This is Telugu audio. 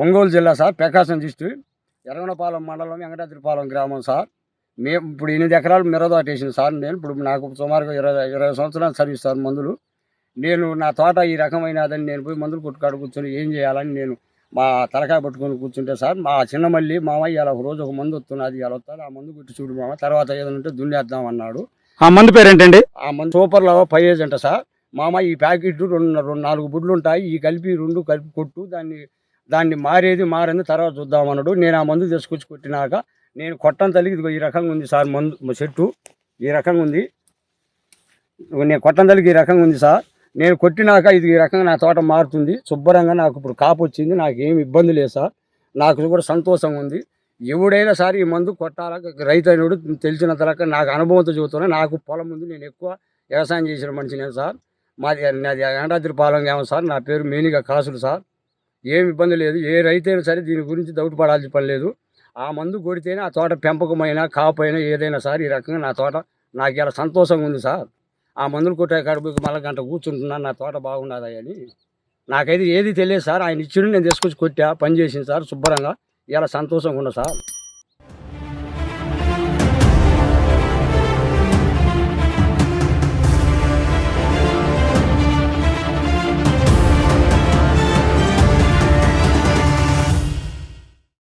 ఒంగోలు జిల్లా సార్, ప్రకాశం డిస్ట్రిక్ట్, ఎర్రగొండపాలెం మండలం, వెంకటాద్రిపాలెం గ్రామం సార్. మేము ఇప్పుడు 8 ఎకరాలు మిరదోట వేసిన సార్. నేను ఇప్పుడు నాకు సుమారుగా 20 సంవత్సరాలు సర్వీస్ సార్ మందులు. నేను నా తోట ఈ రకమైనదని నేను పోయి మందులు కొట్టుకాడ కూర్చొని ఏం చేయాలని నేను మా తలకాయ పట్టుకొని కూర్చుంటే సార్, మా చిన్నమల్లి మామయ్య ఇలా ఒక రోజు ఒక మందు వస్తున్నది, ఇలా వస్తుంది, ఆ మందు కొట్టి చూడు మామ, తర్వాత ఏదైనా ఉంటే దున్నేద్దాం అన్నాడు. ఆ మందు పేరేంటండి? ఆ మందు సూపర్లో 5 ఏజెంట సార్. మామ ఈ ప్యాకెట్ 4 బుడ్లు ఉంటాయి, ఈ కలిపి 2 కలిపి కొట్టు, దాన్ని మారింది తర్వాత చూద్దామన్నాడు. నేను ఆ మందు తీసుకొచ్చి కొట్టినాక నేను కొట్టం తల్లికి ఇదిగో ఈ రకంగా ఉంది సార్, మందు చెట్టు ఈ రకంగా ఉంది. నేను కొట్టం తల్లికి ఈ రకంగా ఉంది సార్. నేను కొట్టినాక ఇది ఈ రకంగా నా తోట మారుతుంది శుభ్రంగా. నాకు ఇప్పుడు కాపు వచ్చింది, నాకు ఏమి ఇబ్బంది లేదు సార్. నాకు కూడా సంతోషంగా ఉంది. ఎవడైనా సరే ఈ మందు కొట్టాలా, రైతు అయినోడు తెలిసిన తర్వాత నాకు అనుభవంతో చెబుతున్నా. నాకు పొలం ఉంది, నేను ఎక్కువ వ్యవసాయం చేసిన మనిషినే సార్. నాది వెంకటాద్రిపాలెం గ్రామం సార్. నా పేరు మేనిగా కాసులు సార్. ఏమి ఇబ్బంది లేదు. ఏ రైతు అయినా సరే దీని గురించి డౌట్ పడాల్సిన పని లేదు. ఆ మందు కొడితేనే ఆ తోట పెంపకమైనా కాపైనా ఏదైనా సార్ ఈ రకంగా నా తోట నాకు ఇలా సంతోషంగా ఉంది సార్. ఆ మందులు కొట్టే కడుపుకి మళ్ళీ గంట కూర్చుంటున్నాను, నా తోట బాగున్నదా అని. నాకైతే ఏది తెలియదు సార్. ఆయన ఇచ్చిండు, నేను తీసుకొచ్చి కొట్టా, పని చేసింది సార్ శుభ్రంగా. ఇలా సంతోషంగా ఉన్నా సార్.